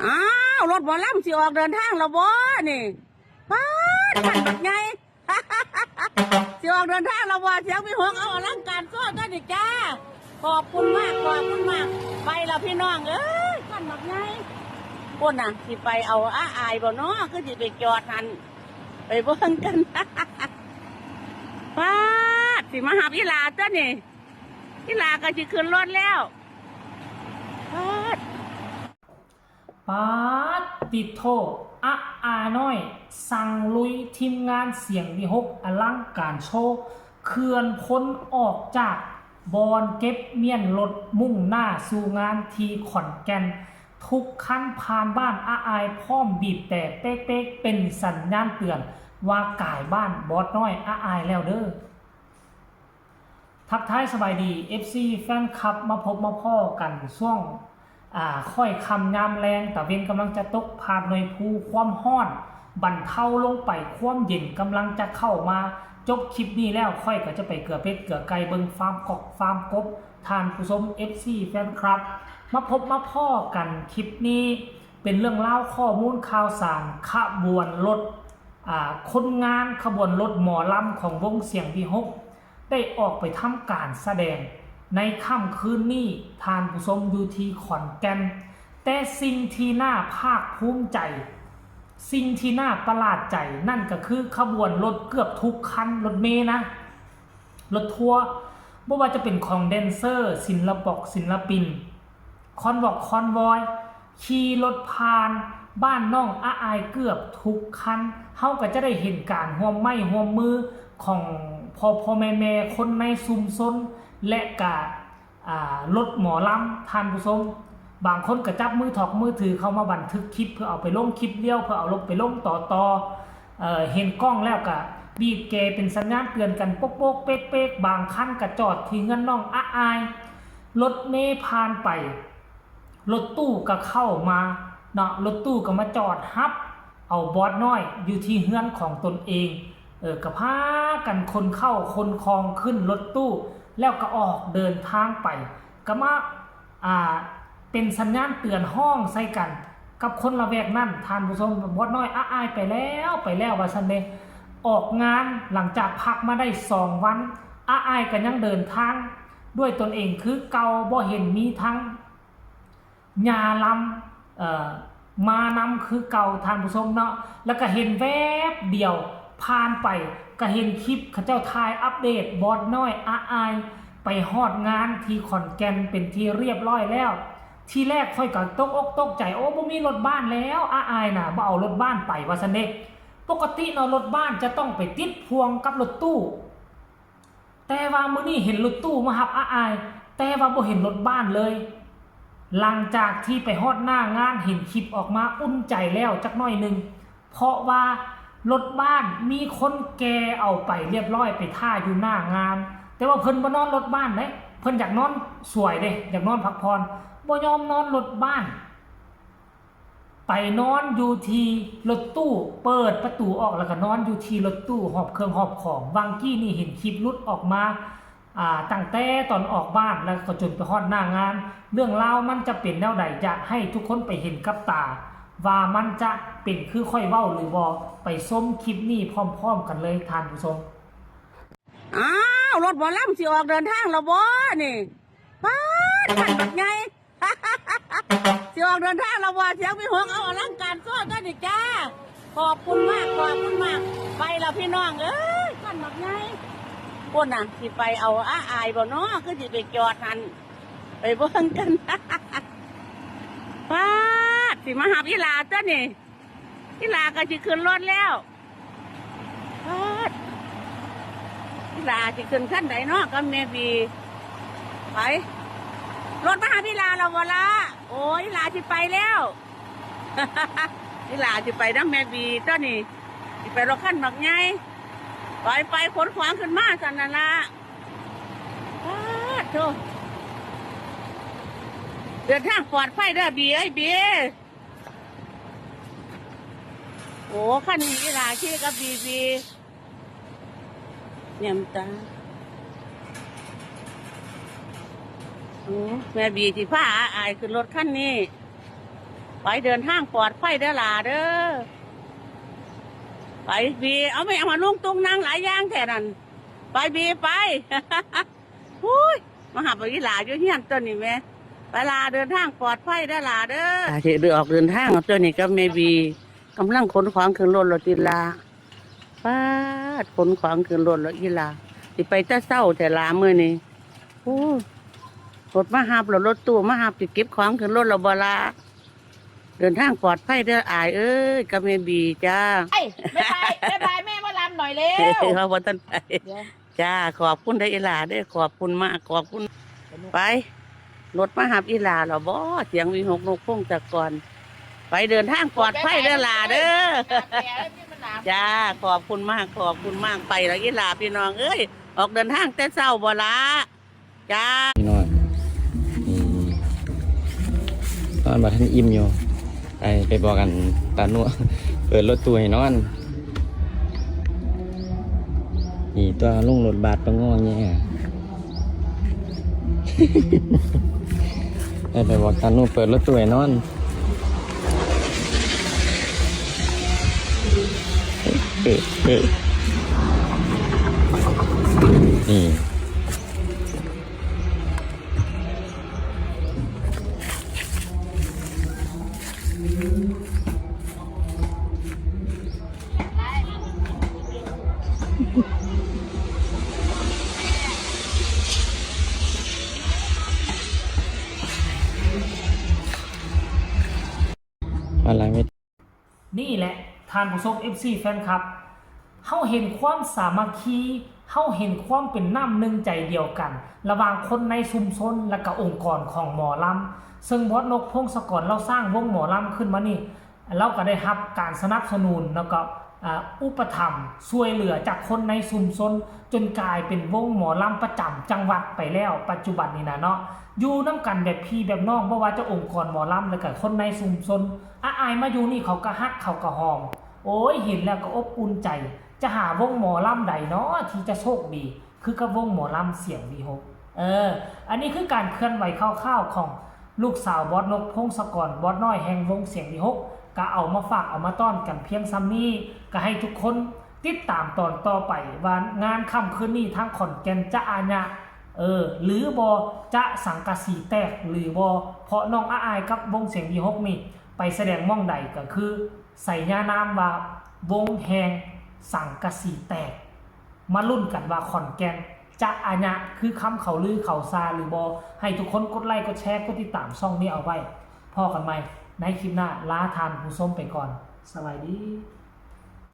อ้าวรถบอลล่ำสิออกเดินทางแล้วบ่นี่ป้าขันแบบไงสิออกเดินทางแล้วบ่เสียงพี่หงเอาอลังการโซ่กันดิจ้าขอบคุณมากไปแล้วพี่น้องเอ้ยขันแบบไงคนน่ะสิไปเอาอายบ่เนาะคือสิไปจอดหันไปเบิ่งกันป้าสิมาหาอีหลาจ้ะนี่อีหลาก็สิขึ้นรถแล้วปาติโทอะอาน้อยสั่งลุยทีมงานเสียงวิหกอลังการโชว์เคลื่อนพ้นออกจากบอนเก็บเมียนรถมุ่งหน้าสู่งานทีขอนแก่นทุกขั้นผ่านบ้านอาอายพร้อมบีบแต่เป๊กๆเป็นสัญญาณเตือนว่ากายบ้านบอสน้อยอาอายแล้วเด้อทักทายสบายดี FC แฟนคลับมาพบมาพ่อกันช่วงค่อยคำยามแรงแต่เวนกำลังจะตกผ่านหน่วยภูความห้อนบั่นเทาลงไปความเย็นกำลังจะเข้ามาจบคลิปนี้แล้วค่อยก็จะไปเกลือเป็ดเกลือไก่เบิงฟาร์มกอกฟาร์มกบทานผู้ชม FC แฟนคลับมาพบมาพ่อกันคลิปนี้เป็นเรื่องเล่าข้อมูลข่าวสารขบวนรถคนงานขบวนรถหมอลำของวงเสียงวิหกได้ออกไปทำการแสดงในค่ำคืนนี้ทานผู้ชมอยู่ที่ขอนแก่นแต่สิ่งที่น่าภาคภูมิใจสิ่งที่น่าประหลาดใจนั่นก็คือขบวนรถเกือบทุกคันรถเมล์นะรถทัวร์ไม่ว่าจะเป็นของแดนเซอร์ศิลปินคอนวอยขี่รถผ่านบ้านน้องอาอายเกือบทุกคันเฮาก็จะได้เห็นการร่วมไม้ร่วมมือของพ่อแม่คนในชุมชนและรถหมอลำทานผู้ชมบางคนก็จับมือถอกมือถือเข้ามาบันทึกคลิปเพื่อเอาไปลงคลิปเดียวเพื่อเอาลงไปลงต่อเห็นกล้องแล้วก็บีบแกเป็นสัญญาณเตือนกันโป๊กเป๊กบางคันก็จอดที่เงินน้องอาอายรถเมล์ผ่านไปรถตู้ก็เข้ามาเนาะรถตู้ก็มาจอดฮับเอาบอสน้อยอยู่ที่เฮือนของตนเองก็พากันคนเข้าคนคลองขึ้นรถตู้แล้วก็ออกเดินทางไปก็มาเป็นสัญญาณเตือนห้องใส่กันกับคนละแวกนั่นทานผู้ชมบอสน้อยอายไปแล้วว่าซันเดออกงานหลังจากพักมาได้2 วันอายก็ยังเดินทางด้วยตนเองคือเก่าบ่เห็นมีทั้งญาลำมานำคือเก่าทานผู้ชมเนาะแล้วก็เห็นแวบเดียวผ่านไปก็เห็นคลิปเขาเจ้าทายอัปเดตบอสน้อยอายไปฮอดงานที่ขอนแก่นเป็นที่เรียบร้อยแล้วที่แรกค่อยก็ตกอกตกใจโอ้บ่มีรถบ้านแล้วอายน่ะบ่เอารถบ้านไปว่าซั่นเด้ปกติเนาะรถบ้านจะต้องไปติดพวงกับรถตู้แต่ว่ามื้อนี้เห็นรถตู้มารับอายแต่ว่าบ่เห็นรถบ้านเลยหลังจากที่ไปฮอดหน้างานเห็นคลิปออกมาอุ่นใจแล้วจักหน่อยนึงเพราะว่ารถบ้านมีคนแก่เอาไปเรียบร้อยไปท่าอยู่หน้างานแต่ว่าเพิ่นบ่นอนรถบ้านเด้เพิ่นอยากนอนสวยเด้อยากนอนพักผ่อนบ่ยอมนอนรถบ้านไปนอนอยู่ที่รถตู้เปิดประตูออกแล้วก็นอนอยู่ที่รถตู้หอบเครื่องหอบของบางกี้นี่เห็นคลิปลุดออกมาตั้งแต่ตอนออกบ้านแล้วก็จนไปฮอดหน้างานเรื่องราวมันจะเป็นแนวใดอยากให้ทุกคนไปเห็นกับตาว่ามันจะเป็นคือค่อยเว้าหรือบ่ไปส้มคลิปนี้พร้อมๆกันเลยทานผู้ชมอ้าวรถบอลล่ำสิออกเดินทางแล้วบ่นี่ป้าขันแบบไงสิออกเดินทางแล้วบ่เสียงพี่หงเอาอลังการโซ่กันดิจ้าขอบคุณมากไปแล้วพี่น้องเอ้ยขันแบบไงคนน่ะสิไปเอาอายบ่เนาะคือสิไปจอดหันไปเบิ่งกันป้าสิมาหาอีหลาจ้ะนี่อีหลาก็สิขึ้นรถแล้วป้าอีหลาสิขึ้นขั้นไหนเนาะกับแม่บีไปรถมาหาพี่ลาเราบ่ละโอ้ยอีหลาสิไปแล้วอีหลาสิไปน้ำแม่บีจ้ะนี่สิไปรถขั้นบักไงไปขนขวางขึ้นมาสันนั่นละป้าโธ่เดินทางปลอดภัยเด้อบีเอ้ยบีโอ้ขั้นนี้ลาขี้กับบีเนี่ยมตาแม่บีที่ผ้าอายขึ้นรถขั้นนี้ไป ไปเดินทางปลอดภัยเด้อล่ะเด้อไปบีเอาไม่เอามาลุงตุ้งนั่งหลายอย่างแท่นั้นไปบีไป หุ้ยมาหาไปอีหลาอยู่เฮียนตัวนี้แม่ไปลาเดินทางปลอดภัยเด้อล่ะเด้อที่เดินออกเดินทางตัวนี้ก็แม่บีกำลังขนของขึ้นรถรถอีหลาป้าดขนของขึ้นรถรถอีหลาสิไปแต่เศร้าแต่ลามื้อนี้โอ้รถมาหาบรถตู้มาหาบสิเก็บของขึ้นรถเราบ่ลาเดินทางปลอดภัยเด้ออายเอ้ยกับแม่บีจ้า ไอ้บ๊ายบายบ๊ายบายแม่มาลำหน่อยเร็ว เขาบ่ทันไป เดี๋ยว จ้าขอบคุณได้ออีหลาเด้อขอบคุณมากขอบคุณไปรถมาหาบอีหลาเหรอบ่เสียงวีหกนกพงจากก่อนไปเดินทางปลอดภัยเด้อหลาเด้อ แก่แล้วพี่มันหนาว จ้าขอบคุณมากขอบคุณมากไปแล้วอีหลาพี่น้องเอ้ยออกเดินทางแต่เช้าบ่ละจ้า พี่น้อยนอนมาท่านอิ่มอยู่ไปบอกกันตาหนัว เปิดรถตู้ให้นอนนี่ตัวลงรถบาทประงอแง่ไปบอกตาหนัวเปิดรถตู้ให้นอนนี่อะไรไม่ นี่แหละท่านผู้ชม FC แฟนคลับเฮาเห็นความสามัคคีเฮาเห็นความเป็นน้ำหนึ่งใจเดียวกัน ระหว่างคนในชุมชนและก็องค์กรของหมอลำซึ่งบอสนกพงศกรเราสร้างวงหมอลำขึ้นมานี่เราก็ได้รับการสนับสนุนแล้วก็อุปถัมภ์ช่วยเหลือจากคนในชุมชนจนกลายเป็นวงหมอลำประจำจังหวัดไปแล้วปัจจุบันนี้นะเนาะอยู่น้ำกันแบบพี่แบบน้องเพราะว่าเจ้าองค์กรหมอลำแล้วก็คนในชุมชนอายมาอยู่นี่เขาก็ฮักเขาก็หอมโอ้ยเห็นแล้วก็อบอุ่นใจจะหาวงหมอลำใดเนาะที่จะโชคดีคือกับวงหมอลำเสียงวีหกอันนี้คือการเคลื่อนไหวคร่าวๆของลูกสาวบอสนกพงศกรบอสน้อยแห่งวงเสียงวีหกก็เอามาฝากเอามาต้อนกันเพียงซ้ำนี้ก็ให้ทุกคนติดตามตอนต่อไปว่างานค่ำคืนนี้ทางขอนแก่นจะอาญะหรือบอจะสังกะสีแตกหรือบอเพราะน้องอายกับวงเสียงวีหกนี่ไปแสดงม่องใดก็คือใส่ยานามว่าวงแหงสังกะสีแตกมาลุ้นกันว่าขอนแก่นจะอาญะคือคำเขาลือเขาซาหรือบอให้ทุกคนกดไลค์กดแชร์กดติดตามช่องนี้เอาไว้พอกันไหมในคลิปหน้าลาทานผู้ส้มไปก่อนสวัสดี